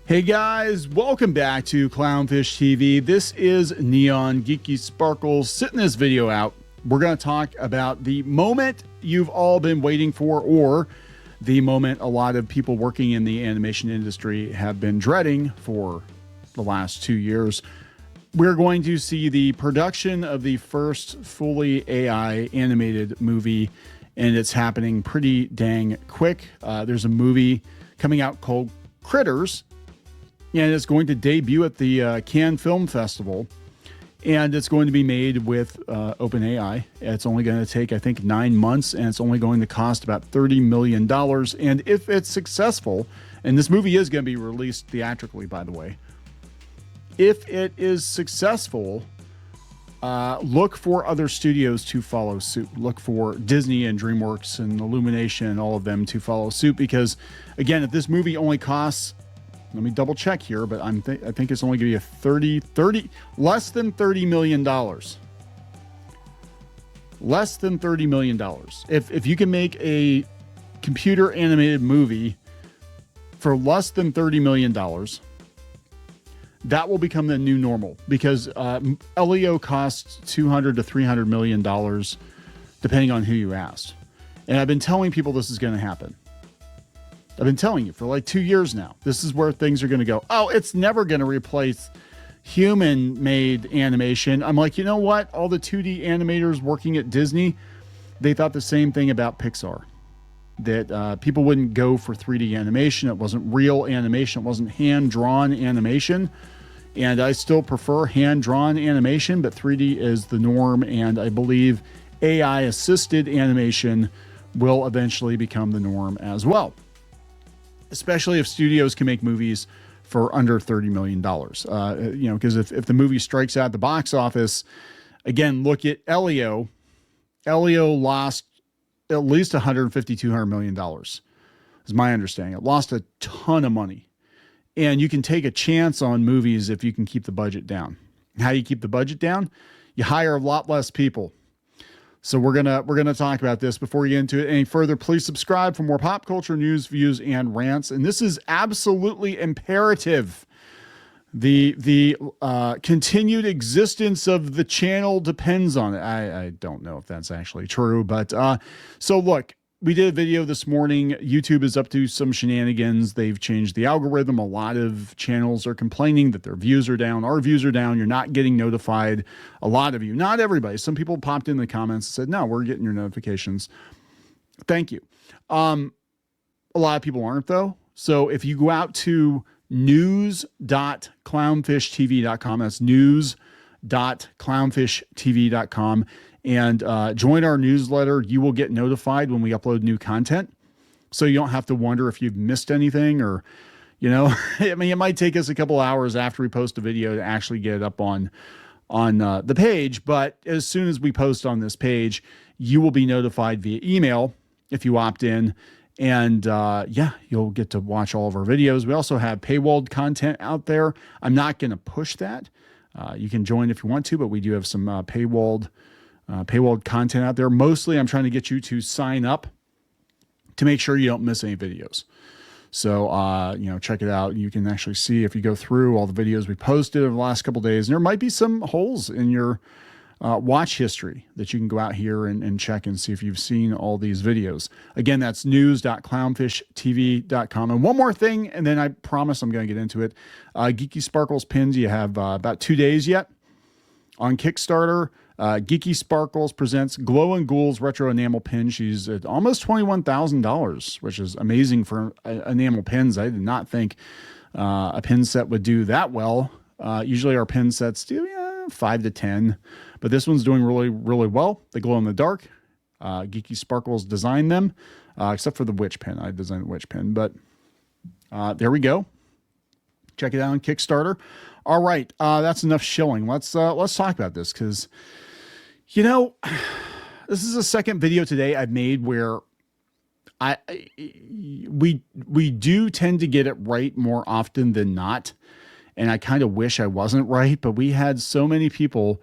Hey guys, welcome back to Clownfish TV. This is Kneon Geeky Sparkles. Sitting this video out, we're going to talk about the moment you've all been waiting for, or the moment a lot of people working in the animation industry have been dreading for the last 2 years. We're going to see the production of the first fully AI animated movie, and it's happening pretty dang quick. There's a movie coming out called Critterz, and it's going to debut at the Cannes Film Festival, and it's going to be made with OpenAI. It's only going to take, I think, 9 months, and it's only going to cost about $30 million. And if it's successful, and this movie is going to be released theatrically, by the way, if it is successful, look for other studios to follow suit. Look for Disney and DreamWorks and Illumination and all of them to follow suit, because, again, if this movie only costs, let me double check here, but I think it's only going to be less than $30 million. Less than $30 million. If you can make a computer animated movie for less than $30 million, that will become the new normal, because Elio costs $200 to $300 million, depending on who you asked. And I've been telling people this is going to happen. I've been telling you for like 2 years now. This is where things are going to go. Oh, it's never going to replace human-made animation. I'm like, you know what? All the 2D animators working at Disney, they thought the same thing about Pixar. That people wouldn't go for 3D animation. It wasn't real animation. It wasn't hand-drawn animation. And I still prefer hand-drawn animation, but 3D is the norm. And I believe AI-assisted animation will eventually become the norm as well, especially if studios can make movies for under $30 million. You know, because if the movie strikes out at the box office, again, look at Elio. Elio lost at least $150, $200 million, is my understanding. It lost a ton of money. And you can take a chance on movies if you can keep the budget down. How you keep the budget down? You hire a lot less people. So we're gonna talk about this. Before we get into it any further, please subscribe for more pop culture news, views, and rants. And this is absolutely imperative. The continued existence of the channel depends on it. I don't know if that's actually true, but so look, we did a video this morning. YouTube is up to some shenanigans. They've changed the algorithm. A lot of channels are complaining that their views are down. Our views are down. You're not getting notified. A lot of you, not everybody. Some people popped in the comments and said, no, we're getting your notifications. Thank you. A lot of people aren't, though. So if you go out to news.clownfishtv.com, that's news.clownfishtv.com, and join our newsletter, you will get notified when we upload new content. So you don't have to wonder if you've missed anything, or, you know, I mean, it might take us a couple hours after we post a video to actually get it up on the page. But as soon as we post on this page, you will be notified via email if you opt in. And yeah, you'll get to watch all of our videos. We also have paywalled content out there. I'm not going to push that. You can join if you want to, but we do have some paywalled content out there. Mostly I'm trying to get you to sign up to make sure you don't miss any videos. So, you know, check it out. You can actually see, if you go through all the videos we posted over the last couple of days, and there might be some holes in your watch history that you can go out here and check and see if you've seen all these videos. Again, that's news.clownfishtv.com. And one more thing, and then I promise I'm going to get into it. Geeky Sparkles pins, you have about 2 days yet on Kickstarter. Geeky Sparkles presents Glow and Ghouls retro enamel pin. She's at almost $21,000, which is amazing for enamel pins. I did not think a pin set would do that well. Usually our pin sets do 5 to 10, but this one's doing really, really well. They glow in the dark. Geeky Sparkles designed them, except for the witch pin. I designed the witch pin, but there we go. Check it out on Kickstarter. All right, that's enough shilling. Let's talk about this, because, you know, this is the second video today I've made where we do tend to get it right more often than not. And I kind of wish I wasn't right, but we had so many people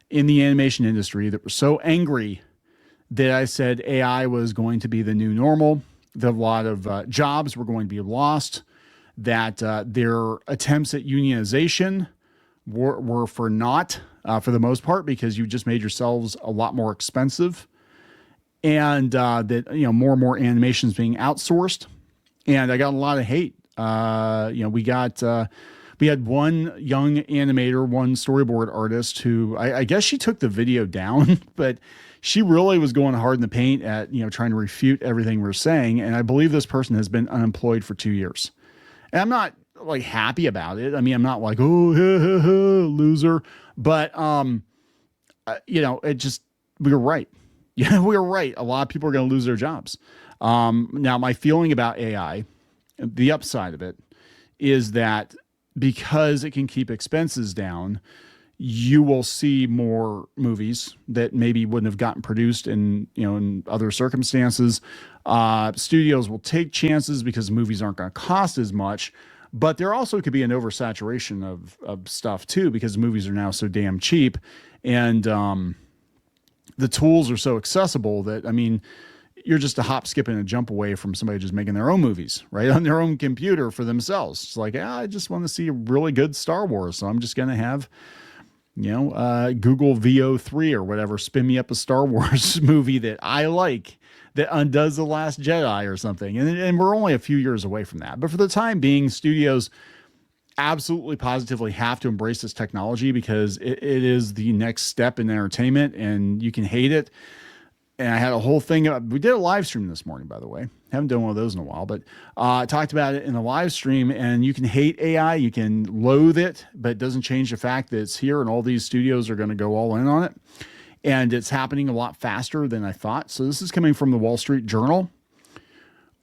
in the animation industry that were so angry that I said AI was going to be the new normal, that a lot of jobs were going to be lost, that their attempts at unionization were for naught for the most part, because you just made yourselves a lot more expensive, and that, you know, more and more animations being outsourced. And I got a lot of hate. You know, we had one young animator, one storyboard artist who I guess she took the video down, but she really was going hard in the paint at, you know, trying to refute everything we're saying. And I believe this person has been unemployed for 2 years. And I'm not like happy about it. I mean, I'm not like, oh, loser, but, you know, we were right. Yeah, we were right. A lot of people are going to lose their jobs. Now my feeling about AI, the upside of it is that because it can keep expenses down, you will see more movies that maybe wouldn't have gotten produced in, you know, in other circumstances. Studios will take chances because movies aren't going to cost as much, but there also could be an oversaturation of stuff too, because movies are now so damn cheap, and the tools are so accessible that, I mean, you're just a hop, skip, and a jump away from somebody just making their own movies, right, on their own computer for themselves. It's like, I just want to see a really good Star Wars, so I'm just going to have, you know, Google VO3 or whatever spin me up a Star Wars movie that I like, that undoes The Last Jedi or something. And we're only a few years away from that. But for the time being, studios absolutely positively have to embrace this technology, because it is the next step in entertainment, and you can hate it. And I had a whole thing. We did a live stream this morning, by the way. Haven't done one of those in a while, but I talked about it in the live stream. And you can hate AI, you can loathe it, but it doesn't change the fact that it's here, and all these studios are going to go all in on it. And it's happening a lot faster than I thought. So this is coming from the Wall Street Journal.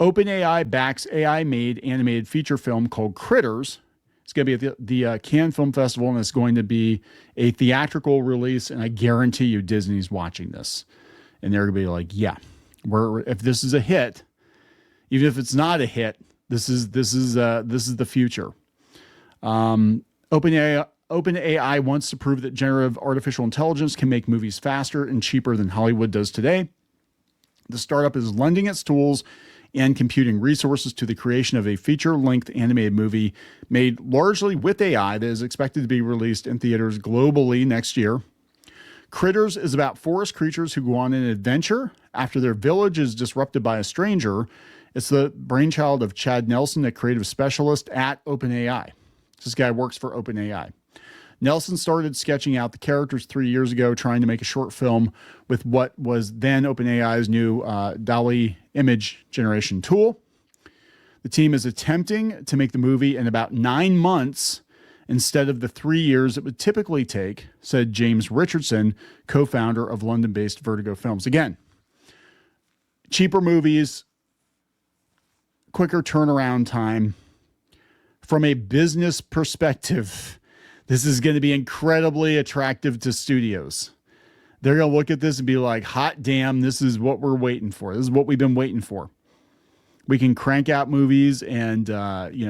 OpenAI backs AI-made animated feature film called Critterz. It's going to be at the Cannes Film Festival, and it's going to be a theatrical release. And I guarantee you Disney's watching this. And they're going to be like, yeah, if this is a hit, even if it's not a hit, this is the future. OpenAI wants to prove that generative artificial intelligence can make movies faster and cheaper than Hollywood does today. The startup is lending its tools and computing resources to the creation of a feature-length animated movie made largely with AI that is expected to be released in theaters globally next year. Critterz is about forest creatures who go on an adventure after their village is disrupted by a stranger. It's the brainchild of Chad Nelson, a creative specialist at OpenAI. This guy works for OpenAI. Nelson started sketching out the characters 3 years ago, trying to make a short film with what was then OpenAI's new DALL-E image generation tool. The team is attempting to make the movie in about 9 months instead of the 3 years it would typically take, said James Richardson, co-founder of London-based Vertigo Films. Again, cheaper movies, quicker turnaround time. From a business perspective, this is going to be incredibly attractive to studios. They're going to look at this and be like, hot damn, this is what we're waiting for. This is what we've been waiting for. We can crank out movies, and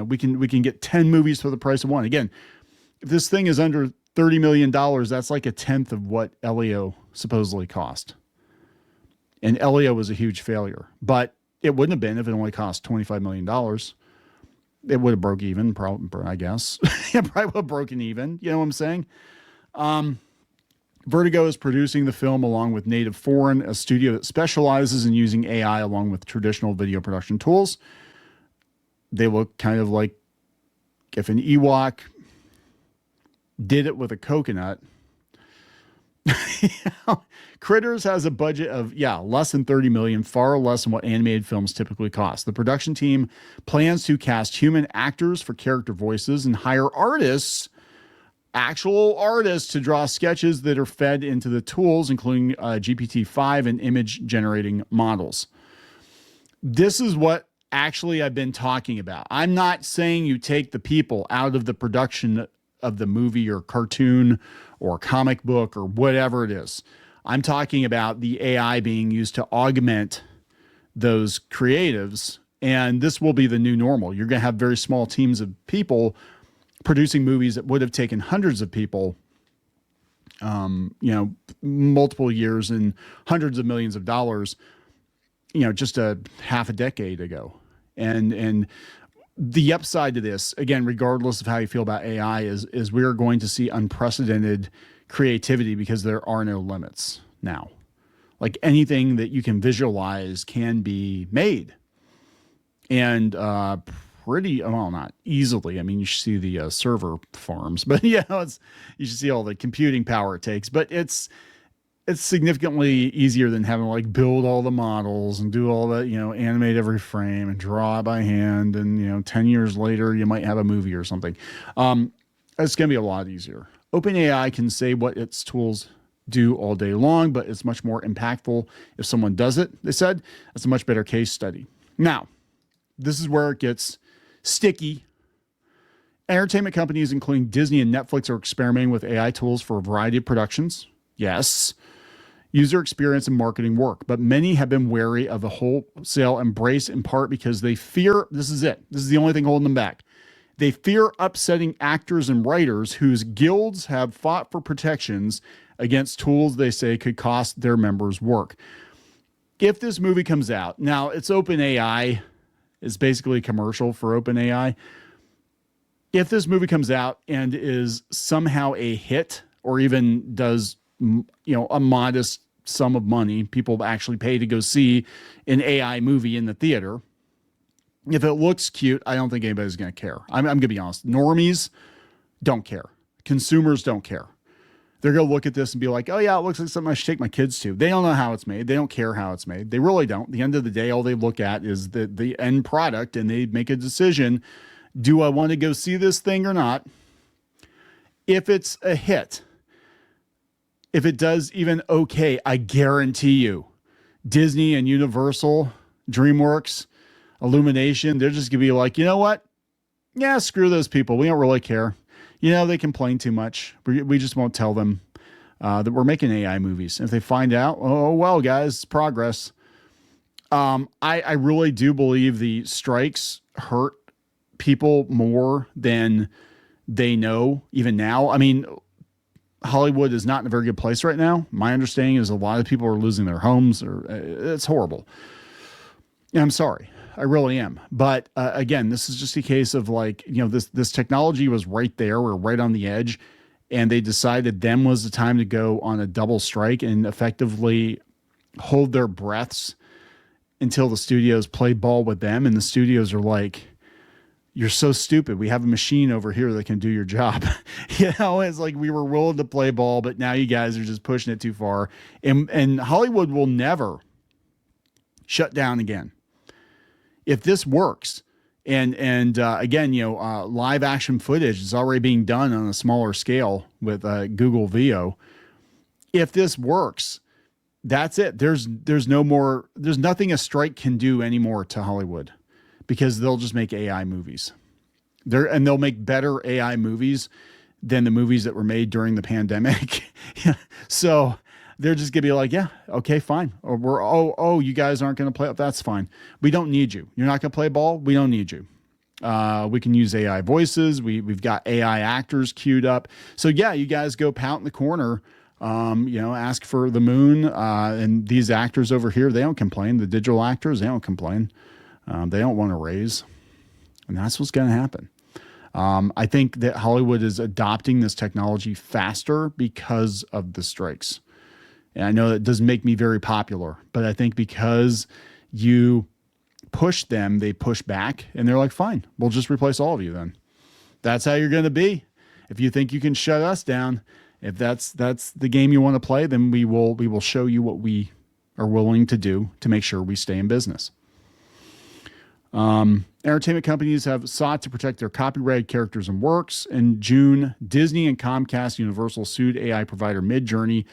we can get 10 movies for the price of one. Again, if this thing is under $30 million, that's like a tenth of what Elio supposedly cost. And Elio was a huge failure, but it wouldn't have been if it only cost $25 million. It would have broke even, probably, I guess. It probably would have broken even. You know what I'm saying? Vertigo is producing the film along with Native Foreign, a studio that specializes in using AI along with traditional video production tools. They look kind of like if an Ewok did it with a coconut. Critterz has a budget of less than 30 million, far less than what animated films typically cost. The production team plans to cast human actors for character voices and hire actual artists to draw sketches that are fed into the tools, including GPT-5 and image generating models. This is what actually I've been talking about. I'm not saying you take the people out of the production of the movie or cartoon or comic book or whatever it is. I'm talking about the AI being used to augment those creatives, and this will be the new normal. You're going to have very small teams of people producing movies that would have taken hundreds of people, multiple years and hundreds of millions of dollars, just a half a decade ago. And the upside to this, again, regardless of how you feel about AI, is we're going to see unprecedented creativity because there are no limits now. Like anything that you can visualize can be made. And pretty, well, not easily. I mean, you should see the server farms, but you should see all the computing power it takes. But it's significantly easier than having to like build all the models and do all that, animate every frame and draw it by hand. And, 10 years later, you might have a movie or something. It's going to be a lot easier. OpenAI can say what its tools do all day long, but it's much more impactful if someone does it. They said it's a much better case study. Now, this is where it gets sticky. Entertainment companies, including Disney and Netflix, are experimenting with AI tools for a variety of productions. Yes. User experience and marketing work, but many have been wary of a wholesale embrace, in part because they fear, this is it. This is the only thing holding them back. They fear upsetting actors and writers whose guilds have fought for protections against tools they say could cost their members work. If this movie comes out, now it's OpenAI, it's basically a commercial for OpenAI. If this movie comes out and is somehow a hit, or even does, a modest sum of money, people actually pay to go see an AI movie in the theater. If it looks cute, I don't think anybody's going to care. I'm going to be honest. Normies don't care. Consumers don't care. They're going to look at this and be like, oh yeah, it looks like something I should take my kids to. They don't know how it's made. They don't care how it's made. They really don't. At the end of the day, all they look at is the end product, and they make a decision. Do I want to go see this thing or not? If it's a hit, if it does even okay, I guarantee you, Disney and Universal, DreamWorks, Illumination, they're just going to be like, you know what? Yeah, screw those people. We don't really care. They complain too much. We just won't tell them that we're making AI movies. And if they find out, oh, well, guys, it's progress. I really do believe the strikes hurt people more than they know even now. I mean, Hollywood is not in a very good place right now. My understanding is a lot of people are losing their homes, or it's horrible. And I'm sorry. I really am. But again, this is just a case of like, this technology was right there. We're right on the edge. And they decided then was the time to go on a double strike and effectively hold their breaths until the studios play ball with them. And the studios are like, you're so stupid. We have a machine over here that can do your job. It's like we were willing to play ball, but now you guys are just pushing it too far. And Hollywood will never shut down again. If this works, and again, live action footage is already being done on a smaller scale with Google VO. If this works, that's it. There's nothing a strike can do anymore to Hollywood, because they'll just make AI movies. They'll make better AI movies than the movies that were made during the pandemic. So they're just gonna be like, yeah, okay, fine. Or you guys aren't gonna play up. That's fine. We don't need you. You're not gonna play ball. We don't need you. We can use AI voices. We've got AI actors queued up. So yeah, you guys go pout in the corner. Ask for the moon. And these actors over here, they don't complain. The digital actors, they don't complain. They don't want to raise. And that's what's going to happen. I think that Hollywood is adopting this technology faster because of the strikes. And I know that doesn't make me very popular, but I think because you push them, they push back, and they're like, fine, we'll just replace all of you then. That's how you're going to be. If you think you can shut us down, if that's the game you want to play, then we will show you what we are willing to do to make sure we stay in business. Entertainment companies have sought to protect their copyrighted characters and works. In June, Disney and Comcast Universal sued AI provider Midjourney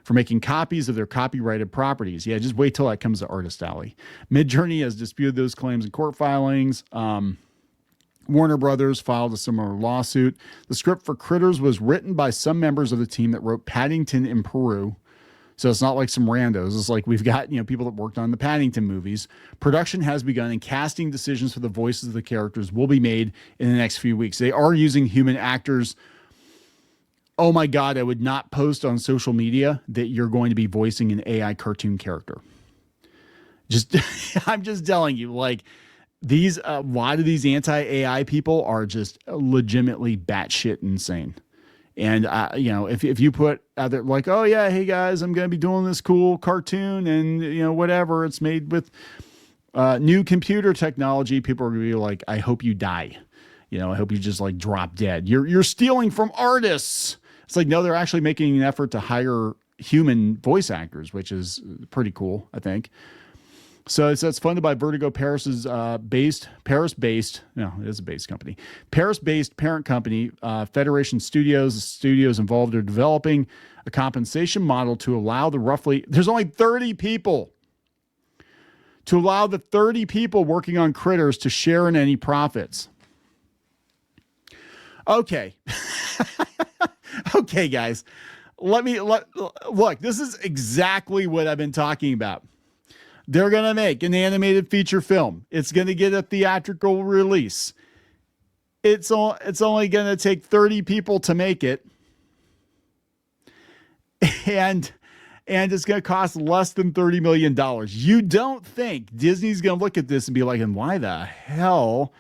for making copies of their copyrighted properties. Yeah, just wait till that comes to Artist Alley. Midjourney has disputed those claims in court filings. Warner Brothers filed a similar lawsuit. The script for Critterz was written by some members of the team that wrote Paddington in Peru. So it's not like some randos. It's like we've got, people that worked on the Paddington movies. Production has begun, and casting decisions for the voices of the characters will be made in the next few weeks. They are using human actors. Oh my God, I would not post on social media that you're going to be voicing an AI cartoon character. I'm just telling you, like, a lot of these anti-AI people are just legitimately batshit insane. And, you know, if you put out there like, oh yeah, hey guys, I'm going to be doing this cool cartoon and, you know, whatever, it's made with new computer technology, people are going to be like, I hope you die. You know, I hope you just like drop dead. You're stealing from artists. It's like, no, they're actually making an effort to hire human voice actors, which is pretty cool, I think. So it's funded by Vertigo Paris-based, no, it is a based company, Paris-based parent company, Federation Studios. The studios involved are developing a compensation model to allow there's only 30 people, to allow the 30 people working on Critterz to share in any profits. Okay. Okay, guys, look, this is exactly what I've been talking about. They're going to make an animated feature film. It's going to get a theatrical release. It's only going to take 30 people to make it. And it's going to cost less than $30 million. You don't think Disney's going to look at this and be like, and why the hell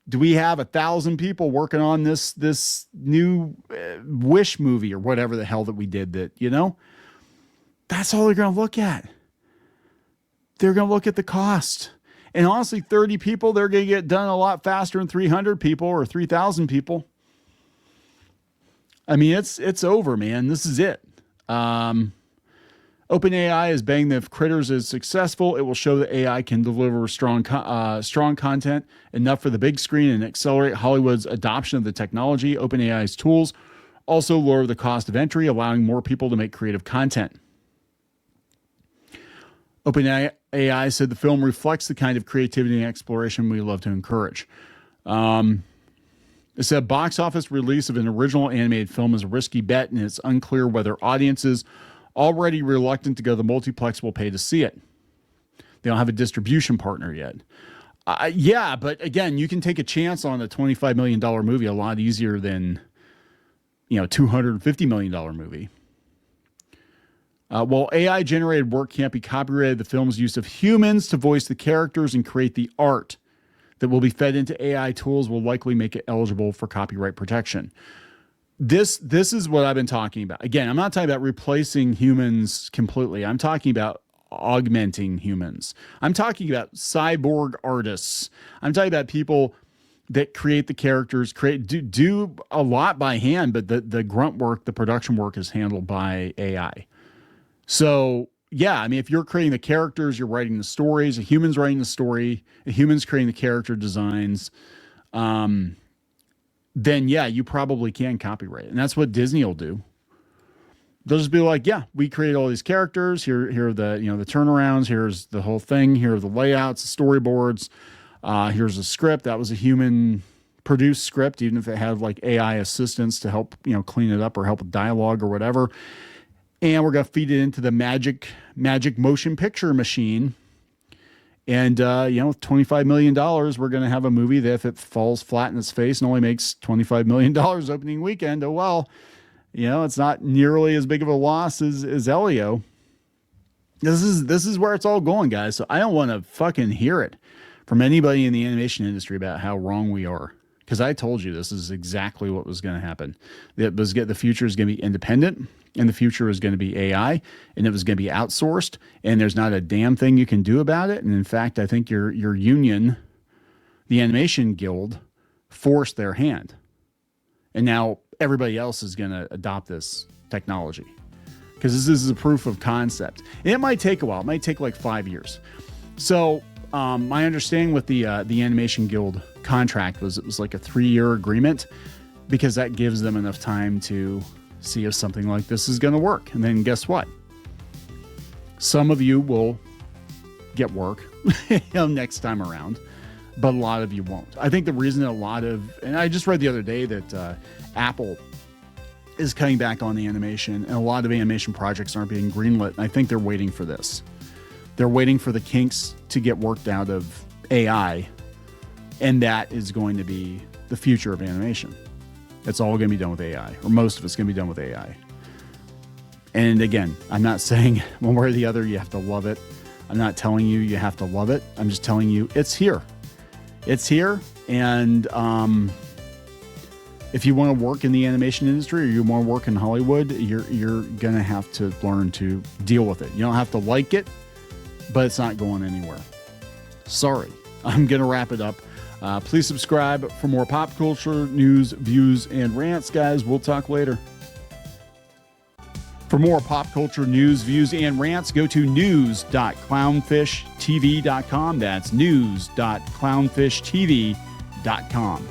do we have 1,000 people working on this new Wish movie or whatever the hell that we did that, you know? That's all they're going to look at. They're going to look at the cost. And honestly, 30 people, they're going to get done a lot faster than 300 people or 3,000 people. I mean, it's over, man. This is it. OpenAI is betting that if Critterz is successful, it will show that AI can deliver strong content enough for the big screen and accelerate Hollywood's adoption of the technology. OpenAI's tools also lower the cost of entry, allowing more people to make creative content. OpenAI said the film reflects the kind of creativity and exploration we love to encourage. It said box office release of an original animated film is a risky bet, and it's unclear whether audiences already reluctant to go to the multiplex will pay to see it. They don't have a distribution partner yet. Yeah, but again, you can take a chance on a $25 million movie a lot easier than, you know, $250 million movie. While AI-generated work can't be copyrighted, the film's use of humans to voice the characters and create the art that will be fed into AI tools will likely make it eligible for copyright protection. This is what I've been talking about. Again, I'm not talking about replacing humans completely. I'm talking about augmenting humans. I'm talking about cyborg artists. I'm talking about people that create the characters, do a lot by hand, but the grunt work, the production work is handled by AI. So, yeah, I mean, if you're creating the characters, you're writing the stories, a human's writing the story, a human's creating the character designs, then, yeah, you probably can copyright it. And that's what Disney will do. They'll just be like, yeah, we created all these characters. Here are the, you know, the turnarounds. Here's the whole thing. Here are the layouts, the storyboards. Here's a script. That was a human produced script, even if it had like AI assistants to help, you know, clean it up or help with dialogue or whatever. And we're going to feed it into the magic motion picture machine. And, you know, with $25 million, we're going to have a movie that if it falls flat in its face and only makes $25 million opening weekend, oh, well, you know, it's not nearly as big of a loss as Elio. This is where it's all going, guys. So I don't want to fucking hear it from anybody in the animation industry about how wrong we are. Because I told you this is exactly what was going to happen. The future is going to be independent, and the future is going to be AI, and it was going to be outsourced, and there's not a damn thing you can do about it. And in fact, I think your union, the Animation Guild, forced their hand. And now everybody else is going to adopt this technology. Because this is a proof of concept. And it might take a while. It might take like 5 years. So my understanding with the Animation Guild contract was it was like a 3-year agreement, because that gives them enough time to see if something like this is going to work. And then guess what? Some of you will get work next time around, but a lot of you won't. I think the reason that and I just read the other day that Apple is cutting back on the animation, and a lot of animation projects aren't being greenlit. And I think they're waiting for this. They're waiting for the kinks to get worked out of AI, and that is going to be the future of animation. It's all going to be done with AI, or most of it's going to be done with AI. And again, I'm not saying one way or the other you have to love it. I'm not telling you you have to love it. I'm just telling you it's here. It's here, and if you want to work in the animation industry or you want to work in Hollywood, you're gonna have to learn to deal with it. You don't have to like it, but it's not going anywhere. Sorry. I'm gonna wrap it up. Please subscribe for more pop culture news, views, and rants, guys. We'll talk later. For more pop culture news, views, and rants, go to news.clownfishtv.com. That's news.clownfishtv.com.